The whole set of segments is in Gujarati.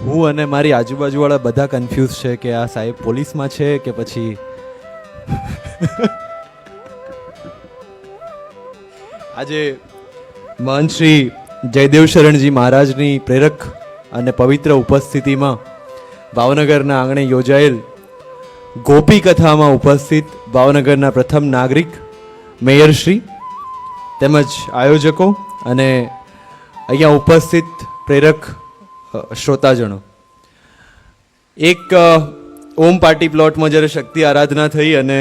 હું અને મારી આજુબાજુવાળા બધા કન્ફ્યુઝ છે કે આ સાહેબ પોલીસમાં છે કે પછી આજે મહંત શ્રી જયદેવ શરણજી મહારાજની પ્રેરક અને પવિત્ર ઉપસ્થિતિમાં ભાવનગરના આંગણે યોજાયેલ ગોપી કથામાં ઉપસ્થિત ભાવનગરના પ્રથમ નાગરિક મેયરશ્રી તેમજ આયોજકો અને અહીંયા ઉપસ્થિત પ્રેરક શ્રોતાજનો, એક ઓમ પાર્ટી પ્લોટમાં જ્યારે શક્તિ આરાધના થઈ અને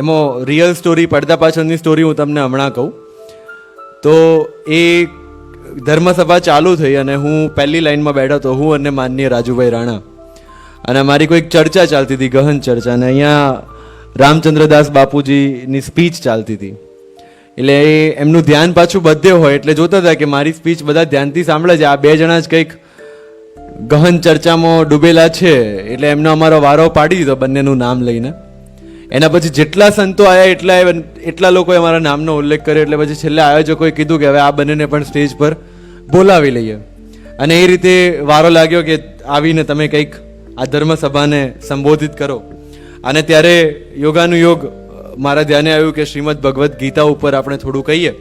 એમાં રિયલ સ્ટોરી, પડદા પાછળની સ્ટોરી હું તમને હમણાં કહું તો એ ધર્મસભા ચાલુ થઈ અને હું પહેલી લાઈનમાં બેઠો હતો, હું અને માનનીય રાજુભાઈ રાણા, અને અમારી કોઈક ચર્ચા ચાલતી હતી, ગહન ચર્ચા, અને અહીંયા રામચંદ્રદાસ બાપુજીની સ્પીચ ચાલતી હતી. એટલે એમનું ધ્યાન પાછું બધે હોય એટલે જોતા હતા કે મારી સ્પીચ બધા ધ્યાનથી સાંભળે છે, આ બે જણા જ કંઈક ગહન ચર્ચામાં ડૂબેલા છે, એટલે એમનો અમારો વારો પાડી દીધો બંનેનું નામ લઈને. એના પછી જેટલા સંતો આવ્યા એટલા લોકોએ અમારા નામનો ઉલ્લેખ કર્યો, એટલે પછી છેલ્લે આયોજકોએ કીધું કે હવે આ બંનેને પણ સ્ટેજ પર બોલાવી લઈએ, અને એ રીતે વારો લાગ્યો કે આવીને તમે કંઈક આ ધર્મસભાને સંબોધિત કરો. અને ત્યારે યોગાનુયોગ મારા ધ્યાને આવ્યું કે શ્રીમદ ભગવદ્ ગીતા ઉપર આપણે થોડું કહીએ,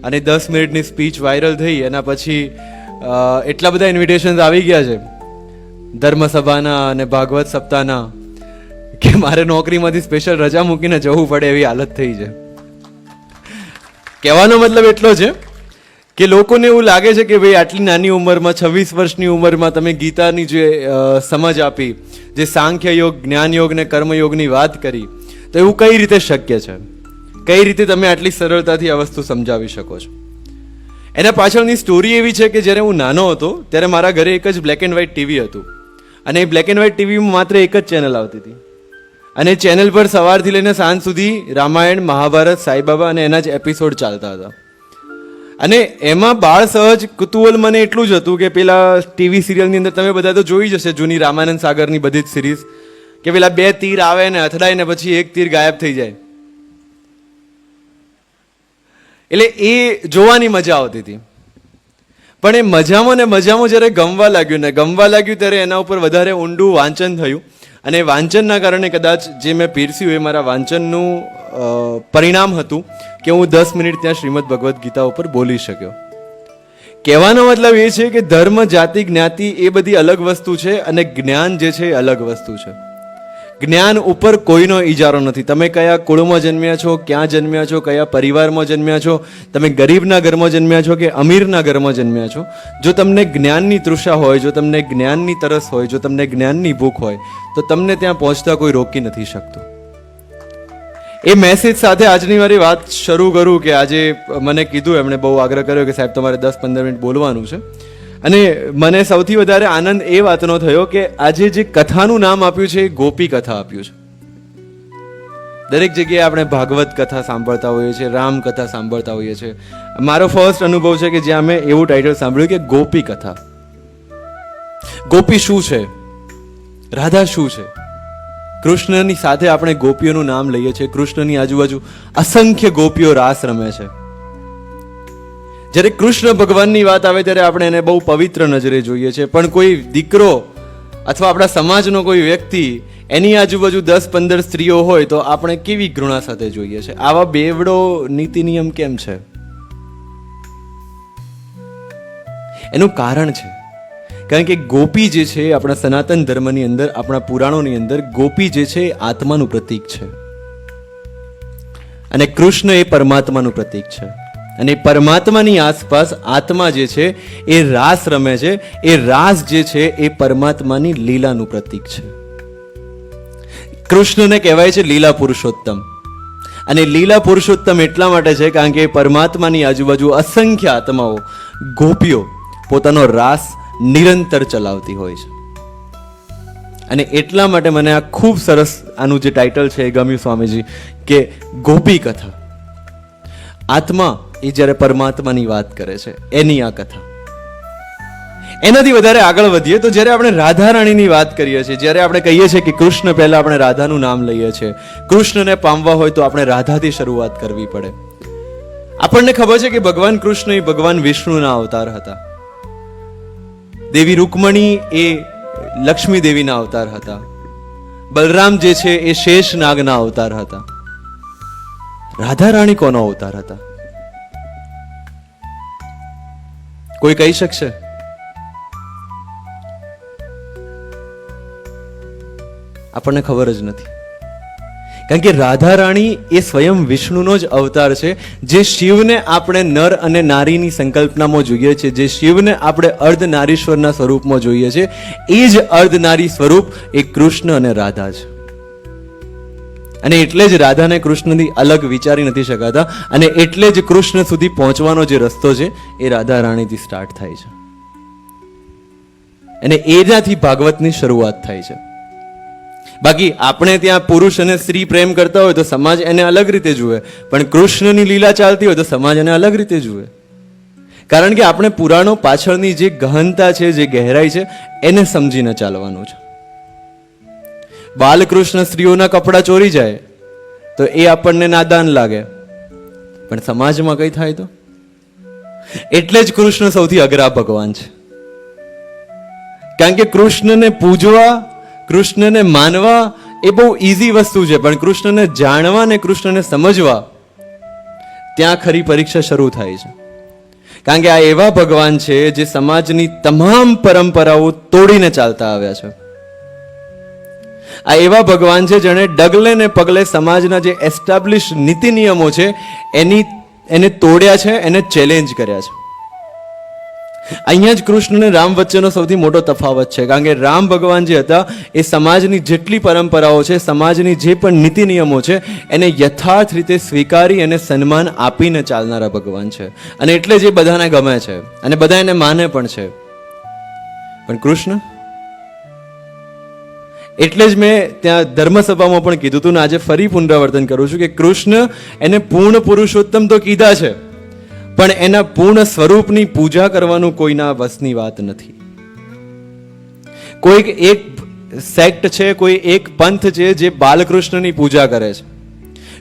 અને 10 મિનિટની સ્પીચ વાયરલ થઈ. એના પછી એટલા બધા ઇન્વિટેશન્સ આવી ગયા છે ધર્મસભાના અને ભાગવત સપ્તાહના કે મારે નોકરીમાંથી સ્પેશિયલ રજા મૂકીને જવું પડે એવી હાલત થઈ છે. કહેવાનો મતલબ એટલો છે કે લોકોને એવું લાગે છે કે ભાઈ આટલી નાની ઉંમરમાં, 26 વર્ષની ઉંમરમાં તમે ગીતાની જે સમજ આપી, જે સાંખ્ય યોગ, જ્ઞાન યોગ ને કર્મયોગની વાત કરી, તો એવું કઈ રીતે શક્ય છે? કઈ રીતે તમે આટલી સરળતાથી આ વસ્તુ સમજાવી શકો છો? એના પાછળની સ્ટોરી એવી છે કે જ્યારે હું નાનો હતો ત્યારે મારા ઘરે એક જ બ્લેક એન્ડ વ્હાઇટ ટીવી હતું, અને એ બ્લેક એન્ડ વ્હાઇટ ટીવીમાં માત્ર એક જ ચેનલ આવતી હતી, અને ચેનલ પર સવારથી લઈને સાંજ સુધી રામાયણ, મહાભારત, સાંઈબાબા અને એના જ એપિસોડ ચાલતા હતા. અને એમાં બાળ સહજ કુતૂહલ મને એટલું જ હતું કે પેલા ટીવી સિરિયલની અંદર તમે બધા તો જોઈ જશે, જૂની રામાનંદ સાગરની બધી જ સિરીઝ, કે પેલા 2 તીર આવે ને અથડાય ને પછી એક તીર ગાયબ થઈ જાય. એટલે એ જોવાની મજા આવતી હતી. પણ એ મજામાં ને મજામાં જ્યારે ગમવા લાગ્યું ત્યારે એના ઉપર વધારે ઊંડું વાંચન થયું, અને વાંચનના કારણે કદાચ જે મેં પીરસ્યું એ મારા વાંચનનું પરિણામ હતું કે હું 10 મિનિટ ત્યાં શ્રીમદ ભગવદ્ ગીતા ઉપર બોલી શક્યો. કહેવાનો મતલબ એ છે કે ધર્મ, જાતિ, જ્ઞાતિ એ બધી અલગ વસ્તુ છે, અને જ્ઞાન જે છે એ અલગ વસ્તુ છે. જ્ઞાન ઉપર કોઈનો ઈજારો નથી. તમે કયા કુળમાં જન્મ્યા છો, ક્યાં જન્મ્યા છો, કયા પરિવારમાં જન્મ્યા છો, તમે ગરીબના ઘરમાં જન્મ્યા છો કે અમીરના ઘરમાં જન્મ્યા છો, જો તમને જ્ઞાનની તૃષા હોય, જો તમને જ્ઞાનની તરસ હોય, જો તમને જ્ઞાનની ભૂખ હોય, તો તમને ત્યાં પહોંચતા કોઈ રોકી નથી શકતું. એ મેસેજ સાથે આજની મારી વાત શરૂ કરું કે આજે મને કીધું, એમણે બહુ આગ્રહ કર્યો કે સાહેબ તમારે 10-15 મિનિટ બોલવાનું છે. અને મને સૌથી વધારે આનંદ એ વાતનો થયો કે આજે જે કથાનું નામ આપ્યું છે એ ગોપી કથા આપ્યું છે. દરેક જગ્યાએ આપણે ભાગવત કથા સાંભળતા હોઈએ છીએ, રામ કથા સાંભળતા હોઈએ છીએ. મારો ફર્સ્ટ અનુભવ છે કે જ્યાં મેં એવું ટાઇટલ સાંભળ્યું કે ગોપી કથા. ગોપી શું છે? રાધા શું છે? કૃષ્ણની સાથે આપણે ગોપીઓનું નામ લઈએ છીએ. કૃષ્ણની આજુબાજુ અસંખ્ય ગોપીઓ રાસ રમે છે. જ્યારે કૃષ્ણ ભગવાનની વાત આવે ત્યારે આપણે એને બહુ પવિત્ર નજરે જોઈએ છીએ, પણ કોઈ દીકરો અથવા આપણા સમાજનો કોઈ વ્યક્તિ એની આજુબાજુ 10-15 સ્ત્રીઓ હોય તો આપણે કેવી ઘૃણા સાથે જોઈએ છે. આવા બેવડો નીતિ નિયમ કેમ છે? એનું કારણ છે, કારણ કે ગોપી જે છે આપણા સનાતન ધર્મની અંદર, આપણા પુરાણોની અંદર ગોપી જે છે એ આત્માનું પ્રતીક છે, અને કૃષ્ણ એ પરમાત્માનું પ્રતીક છે. અને પરમાત્માની આસપાસ આત્મા જે છે એ રાસ રમે છે. એ રાસ જે છે એ પરમાત્માની લીલાનું પ્રતીક છે. કૃષ્ણને કહેવાય છે લીલા પુરુષોત્તમ, અને લીલા પુરુષોત્તમ એટલા માટે છે કારણ કે પરમાત્માની આજુબાજુ અસંખ્ય આત્માઓ, ગોપીઓ પોતાનો રાસ નિરંતર ચલાવતી હોય છે. અને એટલા માટે મને આ ખૂબ સરસ આનું જે ટાઇટલ છે એ ગમ્યું સ્વામીજી, કે ગોપી કથા. આત્મા એ જ્યારે પરમાત્માની વાત કરે છે એની આ કથા. એનાથી વધારે આગળ વધીએ તો જ્યારે આપણે રાધા રાણીની વાત કરીએ છીએ, જ્યારે આપણે કહીએ છીએ કે કૃષ્ણ પહેલા આપણે રાધાનું નામ લઈએ છીએ, કૃષ્ણને પામવા હોય તો આપણે રાધાથી શરૂઆત કરવી પડે. આપણને ખબર છે કે ભગવાન કૃષ્ણ એ ભગવાન વિષ્ણુના અવતાર હતા. દેવી રૂકમણી એ લક્ષ્મી દેવીના અવતાર હતા. બલરામ જે છે એ શેષ નાગના અવતાર હતા. રાધા રાણી કોનો અવતાર હતા? કોઈ કહી શકશે? આપણને ખબર જ નથી. કારણ કે રાધા રાણી એ સ્વયં વિષ્ણુનો જ અવતાર છે. જે શિવને આપણે નર અને નારીની સંકલ્પનામાં જોઈએ છે, જે શિવને આપણે અર્ધનારીશ્વરના સ્વરૂપમાં જોઈએ છે, એ જ અર્ધનારી સ્વરૂપ એ કૃષ્ણ અને રાધા છે. અને એટલે જ રાધાને કૃષ્ણથી અલગ વિચારી નથી શકાતા. અને એટલે જ કૃષ્ણ સુધી પહોંચવાનો જે રસ્તો છે એ રાધા રાણીથી સ્ટાર્ટ થાય છે. અને એનાથી ભાગવતની શરૂઆત થાય છે. બાકી આપણે ત્યાં પુરુષ અને સ્ત્રી પ્રેમ કરતા હોય તો સમાજ એને અલગ રીતે જુએ, પણ કૃષ્ણની લીલા ચાલતી હોય તો સમાજ એને અલગ રીતે જુએ. કારણ કે આપણે પુરાણો પાછળની જે ગહનતા છે, જે ગહેરાઈ છે, એને સમજીને ચાલવાનું છે. બાલકૃષ્ણ સ્ત્રીઓના કપડા ચોરી જાય તો એ આપણને નાદાન લાગે, પણ સમાજમાં કઈ થાય તો? એટલે જ કૃષ્ણ સૌથી અઘરા ભગવાન છે. કારણ કે કૃષ્ણને પૂજવા, કૃષ્ણને માનવા એ બહુ ઈઝી વસ્તુ છે, પણ કૃષ્ણને જાણવા ને કૃષ્ણને સમજવા ત્યાં ખરી પરીક્ષા શરૂ થાય છે. કારણ કે આ એવા ભગવાન છે જે સમાજની તમામ પરંપરાઓ તોડીને ચાલતા આવ્યા છે. આ એવા ભગવાન છે જેણે ડગલે ને પગલે સમાજના જે એસ્ટાબ્લિશ નીતિ નિયમો છે એને તોડ્યા છે, એને ચેલેન્જ કર્યા છે. અહીંયા જ કૃષ્ણ અને રામ વચ્ચેનો સૌથી મોટો તફાવત છે. કારણ કે રામ ભગવાન જે હતા એ સમાજની જેટલી પરંપરાઓ છે, સમાજની જે પણ નીતિ નિયમો છે, એને યથાર્થ રીતે સ્વીકારી અને સન્માન આપીને ચાલનારા ભગવાન છે. અને એટલે જ એ બધાને ગમે છે અને બધા એને માને પણ છે. પણ કૃષ્ણ, એટલે જ મેં ત્યાં ધર્મસભામાં પણ કીધું હતું ને આજે ફરી પુનરાવર્તન કરું છું કે કૃષ્ણ એને પૂર્ણ પુરુષોત્તમ તો કીધા છે, પણ એના પૂર્ણ સ્વરૂપની પૂજા કરવાનું કોઈના વસની વાત નથી. કોઈક એક સેક્ટ છે, કોઈ એક પંથ છે જે બાલકૃષ્ણની પૂજા કરે છે,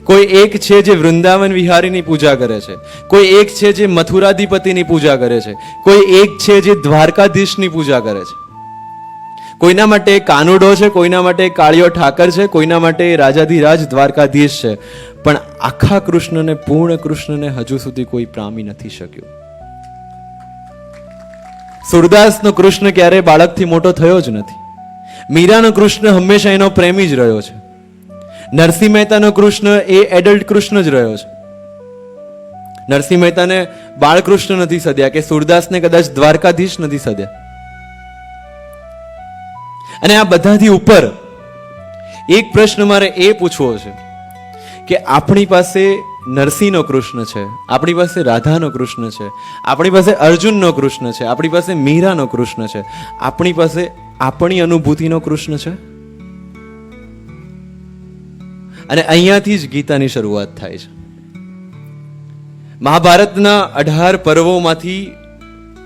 કોઈ એક છે જે વૃંદાવન વિહારીની પૂજા કરે છે, કોઈ એક છે જે મથુરાધિપતિની પૂજા કરે છે, કોઈ એક છે જે દ્વારકાધીશની પૂજા કરે છે. કોઈના માટે કાનુડો છે, કોઈના માટે કાળિયો ઠાકર છે, કોઈના માટે રાજાધિરાજ દ્વારકાધીશ છે, પણ આખા કૃષ્ણને, પૂર્ણ કૃષ્ણને હજુ સુધી કોઈ પામી નથી શક્યું. સુરદાસનો કૃષ્ણ ક્યારે બાળકથી મોટો થયો જ નથી. મીરાનો કૃષ્ણ હંમેશા એનો પ્રેમી જ રહ્યો છે. નરસિંહ મહેતાનો કૃષ્ણ એ એડલ્ટ કૃષ્ણ જ રહ્યો છે. નરસિંહ મહેતાને બાળકૃષ્ણ નથી સદ્યા કે સુરદાસને કદાચ દ્વારકાધીશ નથી સદ્યા. અને આ બધાથી ઉપર એક પ્રશ્ન મારે એ પૂછવો છે કે આપણી પાસે નરસિંહનો કૃષ્ણ છે, આપણી પાસે રાધાનો કૃષ્ણ છે, આપણી પાસે અર્જુનનો કૃષ્ણ છે, આપણી પાસે મીરાનો કૃષ્ણ છે, આપણી પાસે આપણી અનુભૂતિનો કૃષ્ણ છે. અને અહીંયાથી જ ગીતાની શરૂઆત થાય છે. મહાભારતના 18 પર્વોમાંથી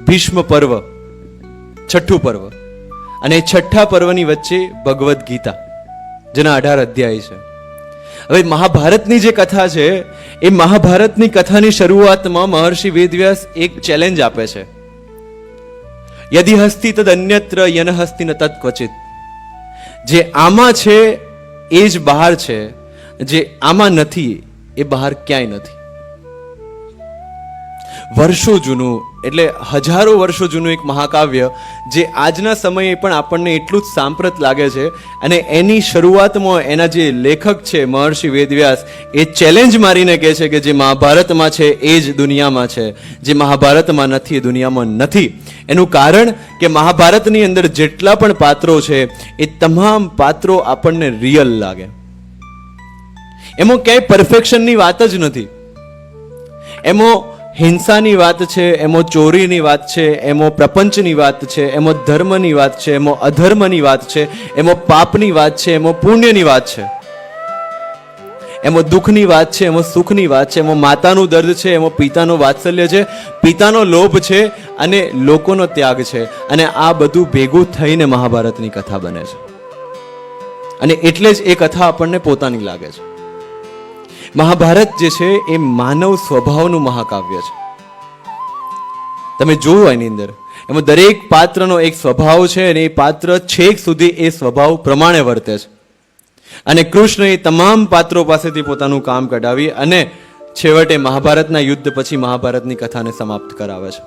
ભીષ્મ પર્વ છઠ્ઠું પર્વ, અને છઠ્ઠા પર્વની વચ્ચે ભગવદ્ ગીતા જેના 18 અધ્યાય છે. હવે મહાભારતની જે કથા છે એ મહાભારતની કથાની શરૂઆતમાં મહર્ષિ વેદવ્યાસ એક ચેલેન્જ આપે છે. યદિ હસ્તિ તદ અન્યત્ર યન હસ્તિ ન તત્ ક્વચિત. જે આમાં છે એ જ બહાર છે, જે આમાં નથી એ બહાર ક્યાંય નથી. વર્ષો જૂનું, એટલે હજારો વર્ષો જૂનું એક મહાકાવ્ય જે આજના સમયે પણ આપણને એટલું જ સાંપ્રત લાગે છે. અને એની શરૂઆતમાં એના જે લેખક છે મહર્ષિ વેદવ્યાસ એ ચેલેન્જ મારીને કહે છે કે જે મહાભારતમાં છે એ જ દુનિયામાં છે, જે મહાભારતમાં નથી એ દુનિયામાં નથી. એનું કારણ કે મહાભારતની અંદર જેટલા પણ પાત્રો છે એ તમામ પાત્રો આપણને રિયલ લાગે. એમાં ક્યાંય પરફેક્શનની વાત જ નથી. એમાં હિંસાની વાત છે, એમાં ચોરીની વાત છે, એમાં પ્રપંચની વાત છે, એમાં ધર્મની વાત છે, એમાં અધર્મની વાત છે, એમાં પાપની વાત છે, એમાં પુણ્યની વાત છે, એમાં દુઃખની વાત છે, એમાં સુખની વાત છે, એમાં માતાનું દર્દ છે, એમાં પિતાનું વાત્સલ્ય છે, પિતાનો લોભ છે અને લોકોનો ત્યાગ છે. અને આ બધું ભેગું થઈને મહાભારતની કથા બને છે. અને એટલે જ એ કથા આપણને પોતાની લાગે છે. મહાભારત જે છે એ માનવ સ્વભાવનું મહાકાવ્ય છે. તમે જોવો એની અંદર એમાં દરેક પાત્રનો એક સ્વભાવ છે અને એ પાત્ર છેક સુધી એ સ્વભાવ પ્રમાણે વર્તે છે. અને કૃષ્ણ એ તમામ પાત્રો પાસેથી પોતાનું કામ કઢાવી અને છેવટે મહાભારતના યુદ્ધ પછી મહાભારતની કથાને સમાપ્ત કરાવે છે.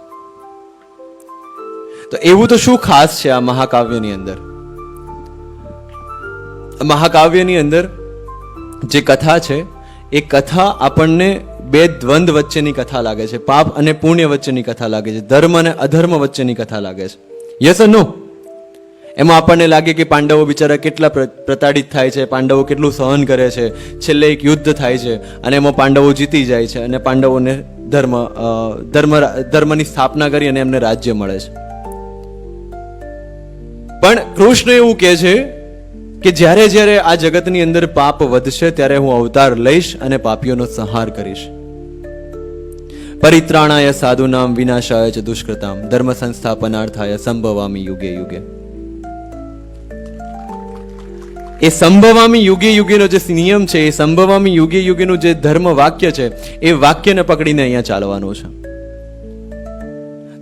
તો એવું તો શું ખાસ છે આ મહાકાવ્યની અંદર? મહાકાવ્યની અંદર જે કથા છે એ કથા આપણને બે દ્વંદ વચ્ચેની કથા લાગે છે, પાપ અને પુણ્ય વચ્ચેની કથા લાગે છે, ધર્મ અને અધર્મ વચ્ચેની કથા લાગે છે. યસ ઓર નો? એમાં આપણને લાગે કે પાંડવો બિચારા કેટલા પ્રતાડિત થાય છે, પાંડવો કેટલું સહન કરે છે, છેલ્લે એક યુદ્ધ થાય છે અને એમાં પાંડવો જીતી જાય છે અને પાંડવોને ધર્મની સ્થાપના કરી અને એમને રાજ્ય મળે છે. પણ કૃષ્ણ એવું કહે છે કે જ્યારે જ્યારે આ જગતની અંદર પાપ વધશે ત્યારે હું અવતાર લઈશ અને પાપીઓનો સંહાર કરીશ. પરિત્રાણાય સાધુનામ વિનાશાય ચ દુષ્કૃતામ ધર્મ સંસ્થાપનાર્થાય સંભવામી યુગે યુગે. એ સંભવામી યુગે યુગેનો જે નિયમ છે, એ સંભવામી યુગે યુગેનું જે ધર્મ વાક્ય છે, એ વાક્યને પકડીને અહીંયા ચાલવાનું છે.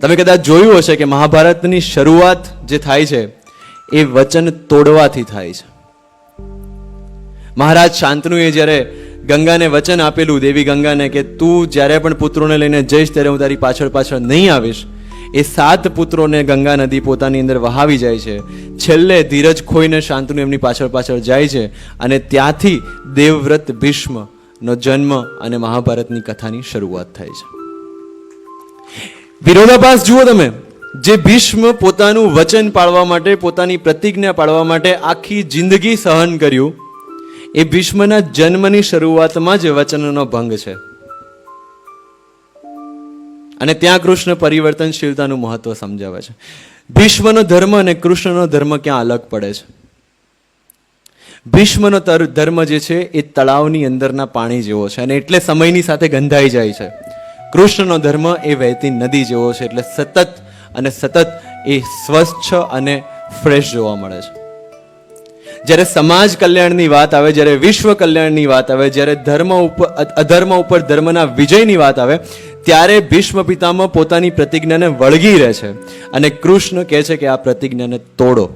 તમે કદાચ જોયું હશે કે મહાભારતની શરૂઆત જે થાય છે એ વચન તોડવાથી થાય છે. મહારાજ શાંતનુએ જ્યારે ગંગાને વચન આપેલું, દેવી ગંગાને, કે તું જ્યારે પણ પુત્રોને લઈને જઈશ ત્યારે હું તારી પાછળ પાછળ નહીં આવીશ, એ 7 પુત્રોને ગંગા નદી પોતાની અંદર વહાવી જાય છે. છેલ્લે ધીરજ ખોઈને શાંતનુ એમની પાછળ પાછળ જાય છે અને ત્યાંથી દેવવ્રત ભીષ્મનો જન્મ અને મહાભારતની કથાની શરૂઆત થાય છે. વિરોધાભાસ જુઓ તમે. જે ભીષ્મ પોતાનું વચન પાળવા માટે, પોતાની પ્રતિજ્ઞા પાળવા માટે આખી જિંદગી સહન કર્યું, એ ભીષ્મના જન્મની શરૂઆતમાં જ વચનનો ભંગ છે. અને ત્યાં કૃષ્ણ પરિવર્તનશીલતાનું મહત્વ સમજાવે છે. ભીષ્મનો ધર્મ અને કૃષ્ણનો ધર્મ ક્યાં અલગ પડે છે? ભીષ્મનો ધર્મ જે છે એ તળાવની અંદરના પાણી જેવો છે અને એટલે સમયની સાથે ગંધાઈ જાય છે. કૃષ્ણનો ધર્મ એ વહેતી નદી જેવો છે, એટલે સતત અને સતત એ સ્વચ્છ અને ફ્રેશ જોવા મળે છે. જ્યારે સમાજ કલ્યાણની વાત આવે, જ્યારે વિશ્વ કલ્યાણની વાત આવે, જ્યારે ધર્મ ઉપર અધર્મ ઉપર ધર્મના વિજયની વાત આવે, ત્યારે ભીષ્મ પિતામહ પોતાની પ્રતિજ્ઞાને વળગી રહે છે અને કૃષ્ણ કહે છે કે આ પ્રતિજ્ઞાને તોડો.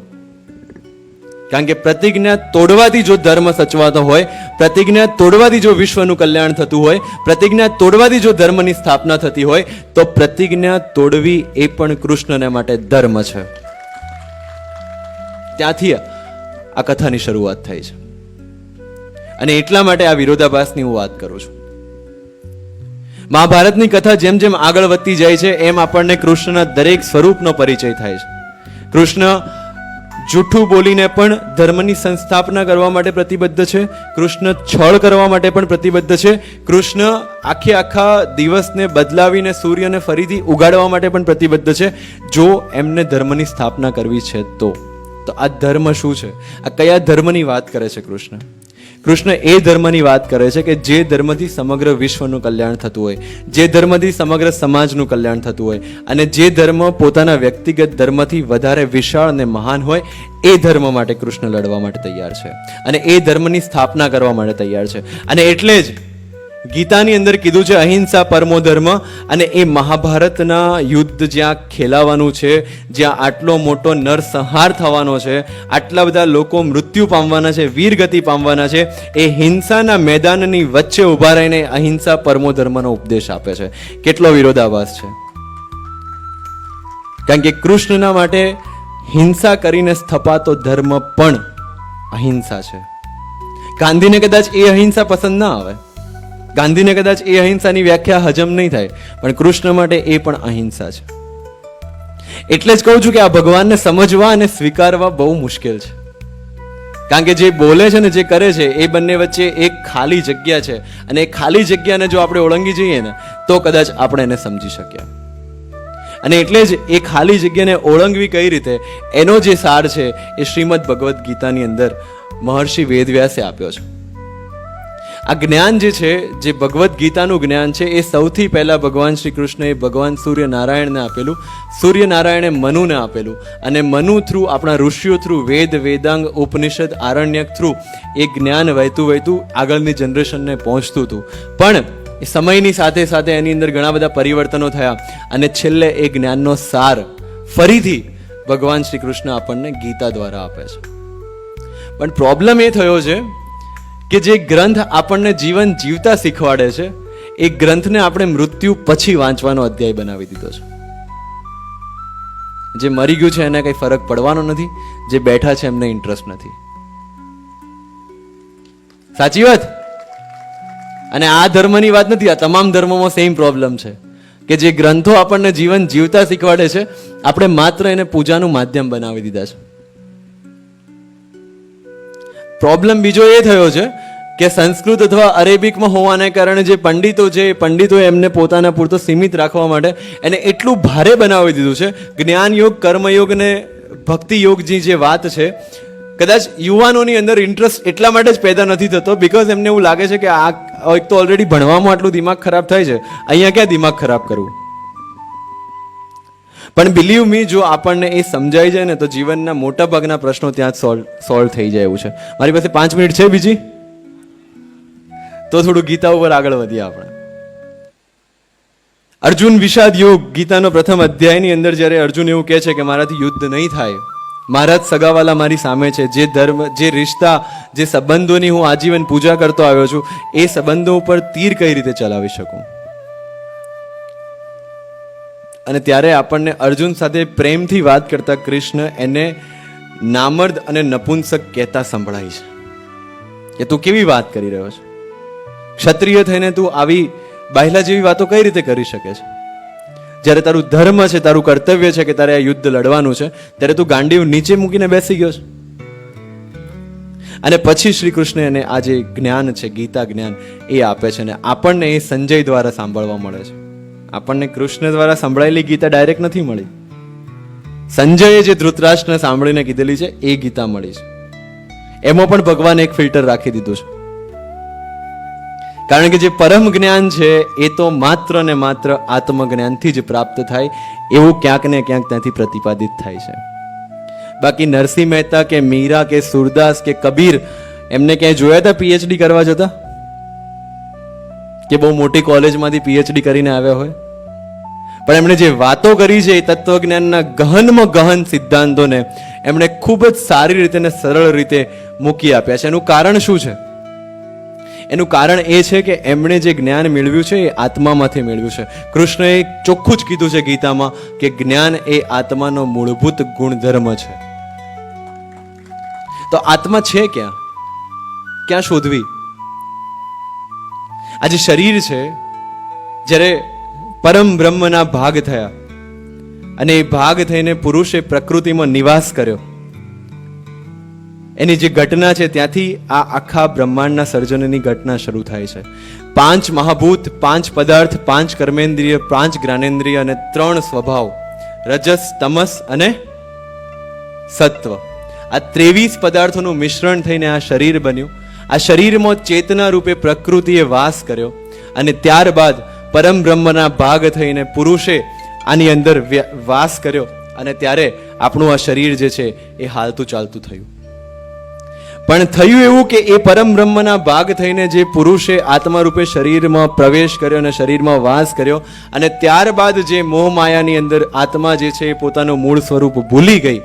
કારણ કે પ્રતિજ્ઞા તોડવાથી જો ધર્મ સચવાતો હોય, પ્રતિજ્ઞા તોડવાથી જો વિશ્વનું કલ્યાણ થતું હોય, પ્રતિજ્ઞા તોડવાથી જો ધર્મની સ્થાપના થતી હોય, તો પ્રતિજ્ઞા તોડવી એ પણ કૃષ્ણને માટે ધર્મ છે. ત્યાંથી આ કથાની શરૂઆત થઈ છે અને એટલા માટે આ વિરોધાભાસની હું વાત કરું છું. મહાભારતની કથા જેમ જેમ આગળ વધતી જાય છે એમ આપણને કૃષ્ણના દરેક સ્વરૂપનો પરિચય થાય છે. કૃષ્ણ જૂઠું બોલીને પણ ધર્મની સંસ્થાપના કરવા માટે પ્રતિબદ્ધ છે. કૃષ્ણ છળ કરવા માટે પણ પ્રતિબદ્ધ છે. કૃષ્ણ આખા દિવસને બદલાવીને સૂર્યને ફરીથી ઉગાડવા માટે પણ પ્રતિબદ્ધ છે, જો એમને ધર્મની સ્થાપના કરવી છે તો. તો આ ધર્મ શું છે? આ કયા ધર્મની વાત કરે છે કૃષ્ણ? કૃષ્ણ એ ધર્મની વાત કરે છે કે જે ધર્મથી સમગ્ર વિશ્વનું કલ્યાણ થતું હોય, જે ધર્મથી સમગ્ર સમાજનું કલ્યાણ થતું હોય અને જે ધર્મ પોતાના વ્યક્તિગત ધર્મથી વધારે વિશાળ અને મહાન હોય, એ ધર્મ માટે કૃષ્ણ લડવા માટે તૈયાર છે અને એ ધર્મની સ્થાપના કરવા માટે તૈયાર છે. અને એટલે જ ગીતાની અંદર કીધું છે અહિંસા પરમો ધર્મ. અને એ મહાભારતના યુદ્ધ જ્યાં ખેલાવાનું છે, જ્યાં આટલો મોટો નરસંહાર થવાનો છે, આટલા બધા લોકો મૃત્યુ પામવાના છે, વીરગતિ પામવાના છે, એ હિંસાના મેદાનની વચ્ચે ઊભા રહીને અહિંસા પરમો ધર્મનો ઉપદેશ આપે છે. કેટલો વિરોધાભાસ છે! કારણ કે કૃષ્ણના માટે હિંસા કરીને સ્થપાતો ધર્મ પણ અહિંસા છે. ગાંધીને કદાચ એ અહિંસા પસંદ ના આવે, ગાંધીને કદાચ એ અહિંસાની વ્યાખ્યા હજમ નહીં થાય, પણ કૃષ્ણ માટે એ પણ અહિંસા છે. એટલે જ કહું છું કે આ ભગવાનને સમજવા અને સ્વીકારવા બહુ મુશ્કેલ છે. કારણ કે જે બોલે છે ને જે કરે છે એ બંને વચ્ચે એક ખાલી જગ્યા છે અને એ ખાલી જગ્યાને જો આપણે ઓળંગી જઈએ ને તો કદાચ આપણે એને સમજી શકીએ. અને એટલે જ એ ખાલી જગ્યાને ઓળંગવી કઈ રીતે, એનો જે સાર છે એ શ્રીમદ ભગવદ્ ગીતાની અંદર મહર્ષિ વેદવ્યાસે આપ્યો છે. આ જ્ઞાન જે છે, જે ભગવદ્ ગીતાનું જ્ઞાન છે, એ સૌથી પહેલા ભગવાન શ્રી કૃષ્ણએ ભગવાન સૂર્યનારાયણને આપેલું, સૂર્યનારાયણે મનુને આપેલું અને મનુ થ્રુ, આપણા ઋષિઓ થ્રુ, વેદ વેદાંગ ઉપનિષદ આરણ્યક થ્રુ એ જ્ઞાન વહેતું આગળની જનરેશનને પહોંચતું હતું. પણ સમયની સાથે સાથે એની અંદર ઘણા બધા પરિવર્તનો થયા અને છેલ્લે એ જ્ઞાનનો સાર ફરીથી ભગવાન શ્રી કૃષ્ણ આપણને ગીતા દ્વારા આપે છે. પણ પ્રોબ્લેમ એ થયો છે કે જે ગ્રંથ આપણને જીવન જીવતા શીખવાડે છે એ ગ્રંથને આપણે મૃત્યુ પછી વાંચવાનો અધ્યાય બનાવી દીધો છે. જે મરી ગયું છે એને કંઈ ફરક પડવાનો નથી, જે બેઠા છે એમને ઇન્ટરેસ્ટ નથી. સાચી વાત? અને આ ધર્મની વાત નથી, આ તમામ ધર્મોમાં સેમ પ્રોબ્લેમ છે કે જે ગ્રંથો આપણને જીવન જીવતા શીખવાડે છે આપણે માત્ર એને પૂજાનું માધ્યમ બનાવી દીધા છે. પ્રોબ્લેમ બીજો એ થયો છે કે સંસ્કૃત અથવા અરેબિકમાં હોવાને કારણે જે પંડિતો છે એ પંડિતોએ એમને પોતાના પૂરતો સીમિત રાખવા માટે એને એટલું ભારે બનાવી દીધું છે. જ્ઞાન યોગ, કર્મયોગ ને ભક્તિ યોગની જે વાત છે, કદાચ યુવાનોની અંદર ઇન્ટરેસ્ટ એટલા માટે જ પેદા નથી થતો બીકોઝ એમને એવું લાગે છે કે આ એક તો ઓલરેડી ભણવામાં આટલું દિમાગ ખરાબ થાય છે, અહીંયા ક્યાં દિમાગ ખરાબ કરવું. પણ બિલીવ મી, જો આપણને એ સમજાઈ જાય ને તો જીવનના મોટા ભાગના પ્રશ્નો ત્યાં જ સોલ્વ થઈ જાય એવું છે. મારી પાસે 5 મિનિટ છે બીજી, તો થોડું ગીતા ઉપર આગળ વધીએ આપણે. અર્જુન વિષાદ યોગ, ગીતાનો પ્રથમ અધ્યાયની અંદર જ્યારે અર્જુન એવું કહે છે કે મારાથી યુદ્ધ નહીં થાય, મારા જ સગાવાલા મારી સામે છે, જે ધર્મ, જે રિશ્તા, જે સંબંધોની હું આજીવન પૂજા કરતો આવ્યો છું એ સંબંધો ઉપર તીર કઈ રીતે ચલાવી શકું. અને ત્યારે આપણને અર્જુન સાથે પ્રેમથી વાત કરતા કૃષ્ણ એને નામર્દ અને નપુંસક કહેતા સંભળાય છે કે તું કેવી વાત કરી રહ્યો છે, ક્ષત્રિય થઈને તું આવી બાયલા જેવી વાતો કઈ રીતે કરી શકે છે? જ્યારે તારું ધર્મ છે, તારું કર્તવ્ય છે કે તારે આ યુદ્ધ લડવાનું છે, ત્યારે તું ગાંડીવ નીચે મૂકીને બેસી ગયો છે. અને પછી શ્રી કૃષ્ણ એને આ જે જ્ઞાન છે, ગીતા જ્ઞાન, એ આપે છે. અને આપણને એ સંજય દ્વારા સાંભળવા મળે છે. આપણને કૃષ્ણ દ્વારા સંભળાયેલી ગીતા ડાયરેક્ટ નથી મળી. સંજયે જે ધૃતરાષ્ટ્રને સાંભળીને કીધેલી છે એ ગીતા મળી છે. એમાં પણ ભગવાને એક ફિલ્ટર રાખી દીધું છે, કારણ કે જે પરમ જ્ઞાન છે એ તો માત્ર ને માત્ર આત્મજ્ઞાનથી જ પ્રાપ્ત થાય એવું ક્યાંક ને ક્યાંક ત્યાંથી પ્રતિપાદિત થાય છે. બાકી નરસિંહ મહેતા કે મીરા કે સુરદાસ કે કબીર એમને ક્યાંય જોયા હતા પીએચડી કરવા જતા? કે બહુ મોટી કોલેજમાંથી પીએચડી કરીને આવ્યા હોય? પણ એમણે જે વાતો કરી છે એ તત્વજ્ઞાનના ગહનમાં ગહન સિદ્ધાંતોને એમણે ખૂબ જ સારી રીતે અને સરળ રીતે મૂકી આપ્યા છે. એનું કારણ શું છે? એનું કારણ એ છે કે એમણે જે જ્ઞાન મેળવ્યું છે એ આત્મામાંથી મેળવ્યું છે. કૃષ્ણએ ચોખ્ખું જ કીધું છે ગીતામાં કે જ્ઞાન એ આત્માનો મૂળભૂત ગુણધર્મ છે. તો આત્મા છે ક્યાં? ક્યાં શોધવી? આ જે શરીર છે, જ્યારે પરમ બ્રહ્મના ભાગ થયા અને એ ભાગ થઈને પુરુષે પ્રકૃતિમાં નિવાસ કર્યો, એની જે ઘટના છે ત્યાંથી આ આખા બ્રહ્માંડના સર્જનની ઘટના શરૂ થાય છે. 5 મહાભૂત, 5 પદાર્થ, 5 કર્મેન્દ્રિય, 5 જ્ઞાનેન્દ્રિય અને 3 સ્વભાવ, રજસ, તમસ અને સત્વ. આ 23 પદાર્થોનું મિશ્રણ થઈને આ શરીર બન્યું. આ શરીરમાં ચેતના રૂપે પ્રકૃતિએ વાસ કર્યો અને ત્યારબાદ પરમ બ્રહ્મના ભાગ થઈને પુરુષે આની અંદર વાસ કર્યો અને ત્યારે આપણું આ શરીર જે છે એ હાલતું ચાલતું થયું. પણ થયું એવું કે એ પરમ બ્રહ્મના ભાગ થઈને જે પુરુષે આત્મા રૂપે શરીરમાં પ્રવેશ કર્યો અને શરીરમાં વાસ કર્યો અને ત્યારબાદ જે મોહ માયાની અંદર આત્મા જે છે એ પોતાનું મૂળ સ્વરૂપ ભૂલી ગઈ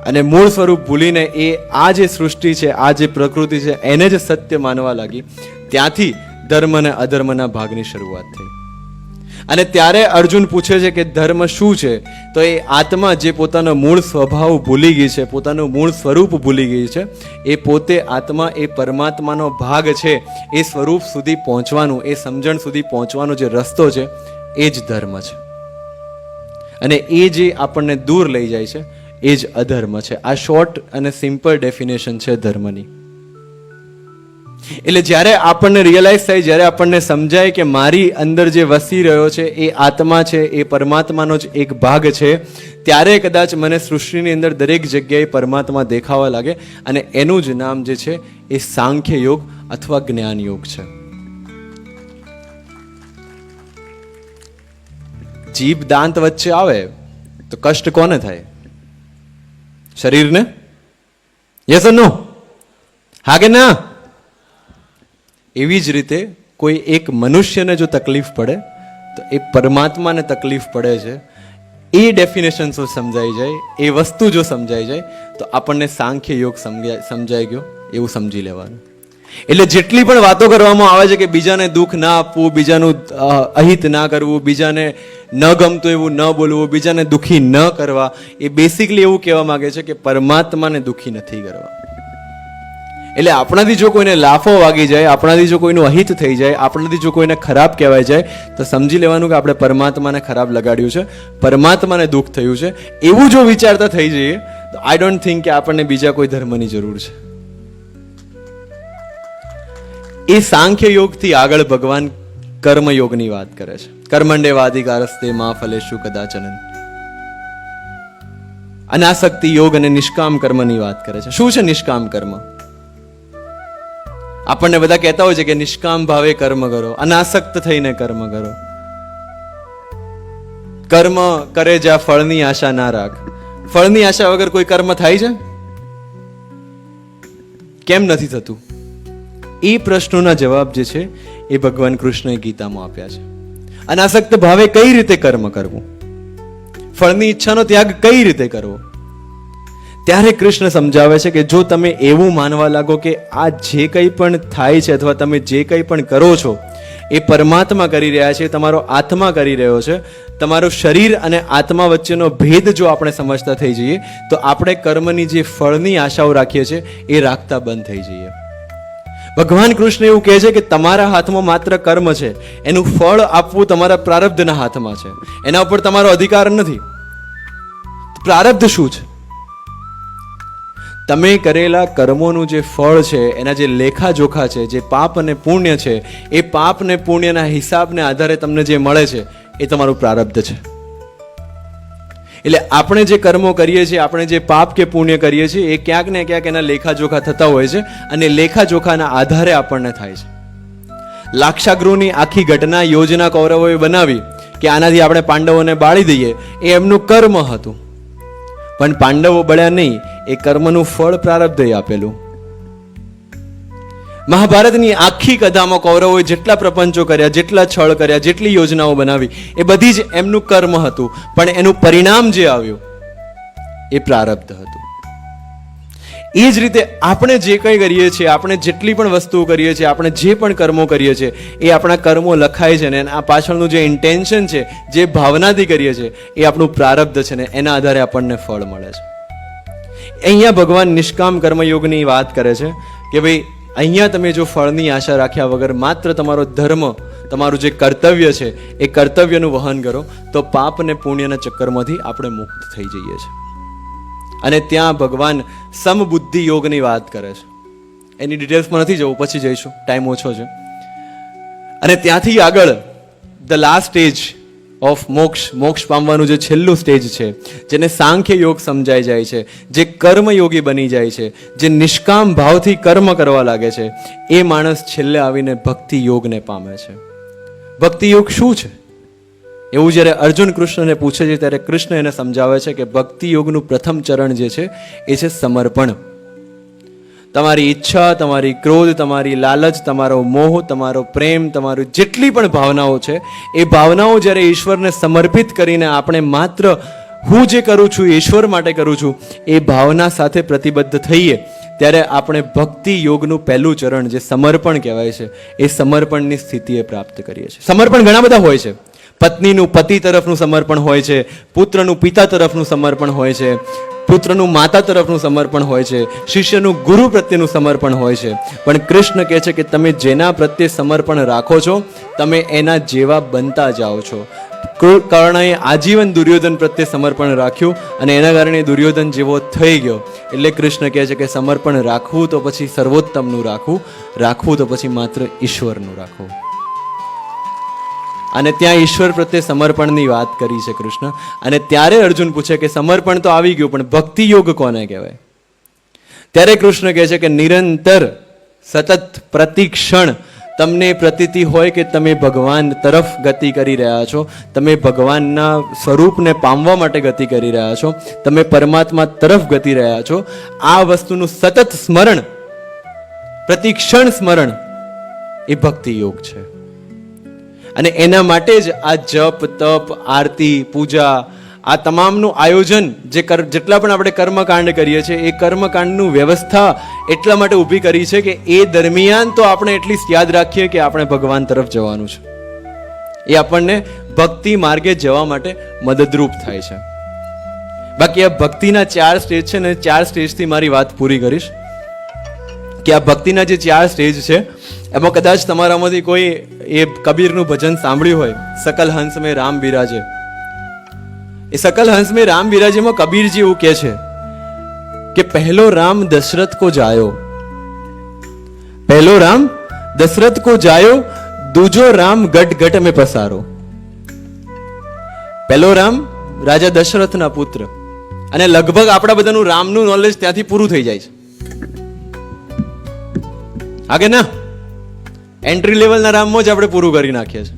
અને મૂળ સ્વરૂપ ભૂલીને એ આ જે સૃષ્ટિ છે, આ જે પ્રકૃતિ છે એને જ સત્ય માનવા લાગી. ત્યાંથી ધર્મ અને અધર્મના ભાગની શરૂઆત થઈ. અને ત્યારે અર્જુન પૂછે છે કે ધર્મ શું છે? તો એ આત્મા જે પોતાનો મૂળ સ્વભાવ ભૂલી ગઈ છે, પોતાનું મૂળ સ્વરૂપ ભૂલી ગઈ છે, એ પોતે આત્મા એ પરમાત્માનો ભાગ છે, એ સ્વરૂપ સુધી પહોંચવાનું, એ સમજણ સુધી પહોંચવાનો જે રસ્તો છે એ જ ધર્મ છે. અને એ જે આપણને દૂર લઈ જાય છે એ જ અધર્મ છે. આ શોર્ટ અને સિમ્પલ ડેફિનેશન છે ધર્મની. એટલે જ્યારે આપણને રિયલાઇઝ થાય, જ્યારે આપણને સમજાય કે મારી અંદર જે વસી રહ્યો છે એ આત્મા છે, એ પરમાત્માનો જ એક ભાગ છે, ત્યારે કદાચ મને સૃષ્ટિની અંદર દરેક જગ્યાએ પરમાત્મા દેખાવા લાગે અને એનું જ નામ જે છે એ સાંખ્ય યોગ અથવા જ્ઞાન યોગ છે. જીભ દાંત વચ્ચે આવે તો કષ્ટ કોને થાય? શરીરને? યસ ઓર નો? હા કે ના? એવી જ રીતે કોઈ એક મનુષ્યને જો તકલીફ પડે તો એ પરમાત્માને તકલીફ પડે છે. એ ડેફિનેશન જો સમજાઈ જાય, એ વસ્તુ જો સમજાઈ જાય, તો આપણને સાંખ્ય યોગ સમજાઈ ગયો એવું સમજી લેવાનું. એટલે જેટલી પણ વાતો કરવામાં આવે છે કે બીજાને દુઃખ ના આપવું, બીજાનું અહિત ના કરવું, બીજાને ન ગમતું એવું ન બોલવું, બીજાને દુઃખી ન કરવા, એ બેસિકલી એવું કહેવા માંગે છે કે પરમાત્માને દુઃખી નથી કરવા. એટલે આપણાથી જો કોઈને લાફો વાગી જાય, આપણાથી જો કોઈનું અહિત થઈ જાય, આપણાથી જો કોઈને ખરાબ કહેવાય જાય, તો સમજી લેવાનું કે આપણે પરમાત્માને ખરાબ લગાડ્યું છે, પરમાત્માને દુઃખ થયું છે. એવું જો વિચારતા થઈ જઈએ તો આઈ ડોન્ટ થિંક કે આપણને બીજા કોઈ ધર્મની જરૂર છે. એ સાંખ્ય યોગથી આગળ ભગવાન કર્મયોગની વાત કરે છે. કર્મંડેવાધિકારસ્તે મા ફલેષુ કદાચન. અનાસક્તિ યોગ અને નિષ્કામ કર્મની વાત કરે છે. શું છે નિષ્કામ કર્મ? આપણને બધા કહેતા હોય છે કે નિષ્કામ ભાવે કર્મ કરો, અનાસક્ત થઈને કર્મ કરો. કર્મ કરે જ્યાં ફળની આશા ના રાખ. ફળની આશા વગર કોઈ કર્મ થાય છે? કેમ નથી થતું? એ પ્રશ્નોના જવાબ જે છે એ ભગવાન કૃષ્ણએ ગીતામાં આપ્યા છે. અનાસક્ત ભાવે કઈ રીતે કર્મ કરવું, ફળની ઈચ્છાનો ત્યાગ કઈ રીતે કરવો. ત્યારે કૃષ્ણ સમજાવે છે કે જો તમે એવું માનવા લાગો કે આ જે કંઈ પણ થાય છે અથવા તમે જે કંઈ પણ કરો છો એ પરમાત્મા કરી રહ્યા છે, તમારો આત્મા કરી રહ્યો છે, તમારું શરીર અને આત્મા વચ્ચેનો ભેદ જો આપણે સમજતા થઈ જઈએ તો આપણે કર્મની જે ફળની આશાઓ રાખીએ છીએ એ રાખતા બંધ થઈ જઈએ. ભગવાન કૃષ્ણ એવું કહે છે કે તમારા હાથમાં માત્ર કર્મ છે, એનું ફળ આપવું તમારા પ્રારબ્ધના હાથમાં છે, એના ઉપર તમારો અધિકાર નથી. પ્રારબ્ધ શું છે? તમે કરેલા કર્મોનું જે ફળ છે, એના જે લેખાજોખા છે, જે પાપ અને પુણ્ય છે, એ પાપ ને પુણ્યના હિસાબને આધારે તમને જે મળે છે એ તમારું પ્રારબ્ધ છે. એટલે આપણે જે કર્મો કરીએ છીએ, આપણે જે પાપ કે પુણ્ય કરીએ છીએ, એ ક્યાંક ને ક્યાંક એના લેખાજોખા થતા હોય છે અને લેખાજોખાના આધારે આપણને થાય છે. લાક્ષાગૃહની આખી ઘટના યોજના કૌરવોએ બનાવી કે આનાથી આપણે પાંડવોને બાળી દઈએ, એ એમનું કર્મ હતું. પણ પાંડવો બળ્યા નહીં, એ કર્મનું ફળ પ્રારબ્ધે આપેલું. મહાભારતની આખી કથામાં કૌરવોએ જેટલા પ્રપંચો કર્યા, જેટલા છળ કર્યા, જેટલી યોજનાઓ બનાવી, એ બધી જ એમનું કર્મ હતું, પણ એનું પરિણામ જે આવ્યું એ પ્રારબ્ધ હતું. એ જ રીતે આપણે જે કંઈ કરીએ છીએ, આપણે જેટલી પણ વસ્તુઓ કરીએ છીએ, આપણે જે પણ કર્મો કરીએ છીએ, એ આપણા કર્મો લખાય છે ને આ પાછળનું જે ઇન્ટેન્શન છે, જે ભાવનાથી કરીએ છીએ, એ આપણું પ્રારબ્ધ છે ને એના આધારે આપણને ફળ મળે છે. અહીંયા ભગવાન નિષ્કામ કર્મયોગની વાત કરે છે કે ભાઈ અહીંયા તમે જો ફળની આશા રાખ્યા વગર માત્ર તમારો ધર્મ, તમારું જે કર્તવ્ય છે એ કર્તવ્યનું વહન કરો તો પાપ અને પુણ્યના ચક્કરમાંથી આપણે મુક્ત થઈ જઈએ છીએ. અને ત્યાં ભગવાન સમબુદ્ધિ યોગની વાત કરે છે. એની ડિટેલ્સમાં નથી જવું, પછી જઈશું, ટાઈમ ઓછો છે. અને ત્યાંથી આગળ ધ લાસ્ટ સ્ટેજ ઓફ મોક્ષ પામવાનું જે છેલ્લું સ્ટેજ છે, જેને સાંખ્ય યોગ સમજાઈ જાય છે, જે કર્મયોગી બની જાય છે, જે નિષ્કામ ભાવથી કર્મ કરવા લાગે છે, એ માણસ છેલ્લે આવીને ભક્તિ યોગને પામે છે. ભક્તિ યોગ શું છે એવું જ્યારે અર્જુન કૃષ્ણને પૂછે છે ત્યારે કૃષ્ણ એને સમજાવે છે કે ભક્તિ યોગનું પ્રથમ ચરણ જે છે એ છે સમર્પણ. તમારી ઈચ્છા, તમારી ક્રોધ, તમારી લાલચ, તમારો મોહ, તમારો પ્રેમ, તમારી જેટલી પણ ભાવનાઓ છે એ ભાવનાઓ જ્યારે ઈશ્વરને સમર્પિત કરીને આપણે માત્ર હું જે કરું છું ઈશ્વર માટે કરું છું એ ભાવના સાથે પ્રતિબદ્ધ થઈએ ત્યારે આપણે ભક્તિ યોગનું પહેલું ચરણ જે સમર્પણ કહેવાય છે એ સમર્પણની સ્થિતિએ પ્રાપ્ત કરીએ છીએ. સમર્પણ ઘણા બધા હોય છે. પત્નીનું પતિ તરફનું સમર્પણ હોય છે, પુત્રનું પિતા તરફનું સમર્પણ હોય છે, પુત્રનું માતા તરફનું સમર્પણ હોય છે, શિષ્યનું ગુરુ પ્રત્યેનું સમર્પણ હોય છે. પણ કૃષ્ણ કહે છે કે તમે જેના પ્રત્યે સમર્પણ રાખો છો તમે એના જેવા બનતા જાઓ છો. કર્ણએ આજીવન દુર્યોધન પ્રત્યે સમર્પણ રાખ્યું અને એના કારણે દુર્યોધન જેવો થઈ ગયો. એટલે કૃષ્ણ કહે છે કે સમર્પણ રાખવું તો પછી સર્વોત્તમનું રાખવું, રાખવું તો પછી માત્ર ઈશ્વરનું રાખવું. અને ત્યાં ઈશ્વર પ્રત્યે સમર્પણની વાત કરી છે કૃષ્ણ. અને ત્યારે અર્જુન પૂછે કે સમર્પણ તો આવી ગયું પણ ભક્તિ યોગ કોને કહેવાય? ત્યારે કૃષ્ણ કહે છે કે નિરંતર સતત પ્રતિક્ષણ તમને પ્રતીતિ હોય કે તમે ભગવાન તરફ ગતિ કરી રહ્યા છો, તમે ભગવાનના સ્વરૂપને પામવા માટે ગતિ કરી રહ્યા છો, તમે પરમાત્મા તરફ ગતિ રહ્યા છો. આ વસ્તુનું સતત સ્મરણ, પ્રતિક્ષણ સ્મરણ એ ભક્તિ યોગ છે. અને એના માટે જ આ જપ, તપ, આરતી, પૂજા, આ તમામનું આયોજન જેટલા પણ આપણે કર્મકાંડ કરીએ છીએ એ કર્મકાંડનું વ્યવસ્થા એટલા માટે ઊભી કરી છે કે એ દરમિયાન તો આપણે એટલીસ્ટ યાદ રાખીએ કે આપણે ભગવાન તરફ જવાનું છે. એ આપણને ભક્તિ માર્ગે જવા માટે મદદરૂપ થાય છે. બાકી આ ભક્તિના 4 સ્ટેજ છે ને 4 સ્ટેજથી મારી વાત પૂરી કરીશ કે આ ભક્તિના જે 4 સ્ટેજ છે એમાં કદાચ તમારામાંથી કોઈ એ કબીરનું ભજન સાંભળ્યું હોય, સકલ હંસ મેં રામ બિરાજે. એ સકલ હંસ મેં રામ બિરાજેમાં કબીરજી એવું કહે છે કે પહેલો રામ દશરથ કો જાયો, પહેલો રામ દશરથ કો જાયો, દૂજો રામ ગટ ગટ में પસારો. પહેલો રામ રાજા દશરથના પુત્ર, અને લગભગ આપણા બધાનું રામનું નોલેજ ત્યાંથી પૂરું થઈ જાય છે. આગે ના એન્ટ્રી લેવલના રામમાં જ આપણે પૂરું કરી નાખીએ છીએ.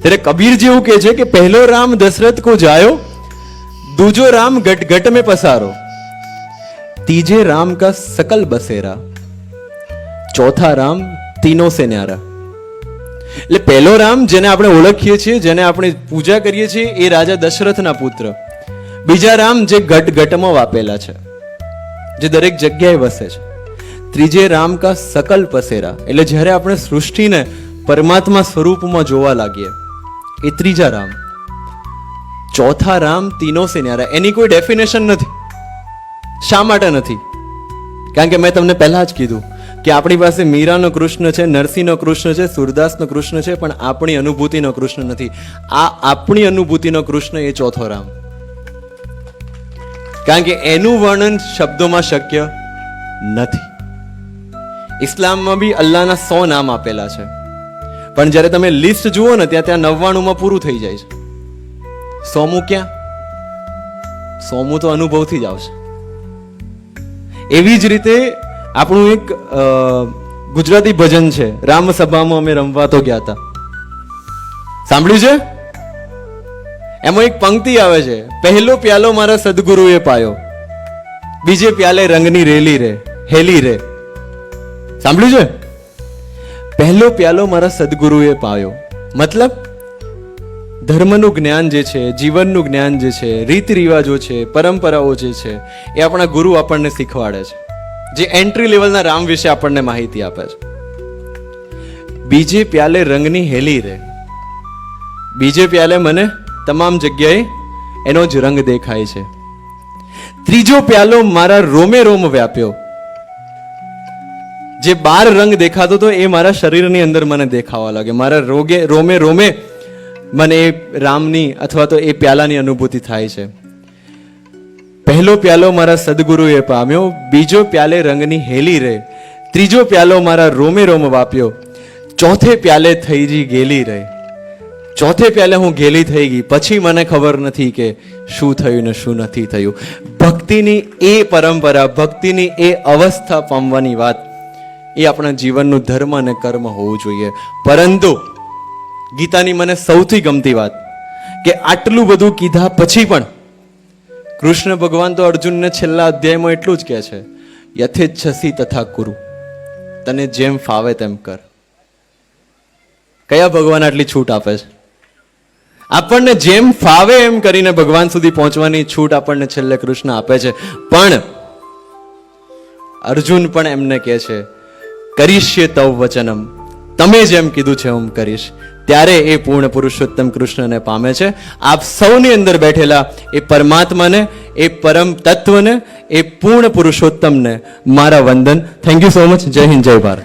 ત્યારે કબીરજી એવું કહે છે કે પહેલો રામ દશરથ કો જાયો, દૂજો રામ ગટ ગટ में પસારો, तीजे राम का सकल बसेरा, चौथा राम तीनों से न्यारा. એટલે પહેલો રામ જેને આપણે ઓળખીએ છીએ, જેને આપણે પૂજા કરીએ છીએ, એ રાજા દશરથના પુત્ર. બીજા રામ જે ગટ ગટમાં વાપેલા છે, જે દરેક જગ્યાએ વસે છે. ત્રીજે રામ કા સકલ પસેરા, એટલે જ્યારે આપણે સૃષ્ટિને પરમાત્મા સ્વરૂપમાં જોવા લાગીએ, એ ત્રીજા રામ. ચોથા રામ તીનો સે ન્યારા. એની કોઈ ડેફિનેશન નથી. શા માટે નથી? કારણ કે મેં તમને પહેલા જ કીધું કે આપણી પાસે મીરાનો કૃષ્ણ છે, નરસિંહનો કૃષ્ણ છે, સુરદાસનો કૃષ્ણ છે, પણ આપણી અનુભૂતિનો કૃષ્ણ નથી. આ આપણી અનુભૂતિનો કૃષ્ણ એ ચોથો રામ. કારણ કે એનું વર્ણન શબ્દોમાં શક્ય નથી. ઇસ્લામમાં બી અલ્લાહના 100 નામ આપેલા છે, પણ જ્યારે તમે લિસ્ટ જુઓ ને ત્યાં 99માં પૂરું થઈ જાય છે. 100મું ક્યાં? 100મું તો અનુભવથી જ આવશે. એવી જ રીતે આપણું એક ગુજરાતી ભજન છે, રામ સભામાં અમે રમવા તો ગયા હતા. સાંભળ્યું છે? એમાં એક પંક્તિ આવે છે, પહેલો પ્યાલો મારા સદગુરુએ પાયો, બીજે પ્યાલે રંગની રેલી રે હેલી રે. સાંભળ્યું છે? પહેલો પ્યાલો મારા સદગુરુએ પાયો, મતલબ ધર્મનું જ્ઞાન જે છે, જીવનનું જ્ઞાન જે છે, રીત રિવાજો છે, પરંપરાઓ જે છે, એ આપણા ગુરુ આપણને શીખવાડે છે, જે એન્ટ્રી લેવલના રામ વિશે આપણને માહિતી આપે છે. બીજે પ્યાલે રંગની હેલી રે, બીજે પ્યાલે મને તમામ જગ્યાએ એનો જ રંગ દેખાય છે. ત્રીજો પ્યાલો મારા રોમે રોમ વ્યાપ્યો, જે 12 રંગ દેખાતો હતો એ મારા શરીરની અંદર મને દેખાવા લાગે. મારા રોમે રોમે મને એ રામની અથવા તો એ પ્યાલાની અનુભૂતિ થાય છે. પહેલો પ્યાલો મારા સદગુરુએ પામ્યો, બીજો પ્યાલે રંગની હેલી રે, ત્રીજો પ્યાલો મારા રોમે રોમ વાપ્યો, ચોથે પ્યાલે થઈ જી ગેલી રે. ચોથે પ્યાલે હું ગેલી થઈ ગઈ, પછી મને ખબર નથી કે શું થયું ને શું નથી થયું. ભક્તિની એ પરંપરા, ભક્તિની એ અવસ્થા પામવાની વાત, એ આપણા જીવનનું ધર્મ અને કર્મ હોવું જોઈએ. પરંતુ ગીતાની મને સૌથી ગમતી વાત કે આટલું બધું કીધા પછી પણ કૃષ્ણ ભગવાન તો અર્જુનને છેલ્લા અધ્યાયમાં એટલું જ કહે છે, યથેચ્છસી તથા કુરુ, તને જેમ ફાવે તેમ કર. કયા ભગવાન આટલી છૂટ આપે છે? આપણને જેમ ફાવે એમ કરીને ભગવાન સુધી પહોંચવાની છૂટ આપણને છેલ્લે કૃષ્ણ આપે છે. પણ અર્જુન પણ એમને કહે છે, કરીશ્ય તવ વચનમ, તમે જેમ કીધું છે હું કરીશ. ત્યારે એ પૂર્ણ પુરુષોત્તમ કૃષ્ણને પામે છે. આપ સૌની અંદર બેઠેલા એ પરમાત્માને, એ પરમ તત્વને, એ પૂર્ણ પુરુષોત્તમને મારા વંદન. Thank you so much. જય હિન્દ, જય ભારત.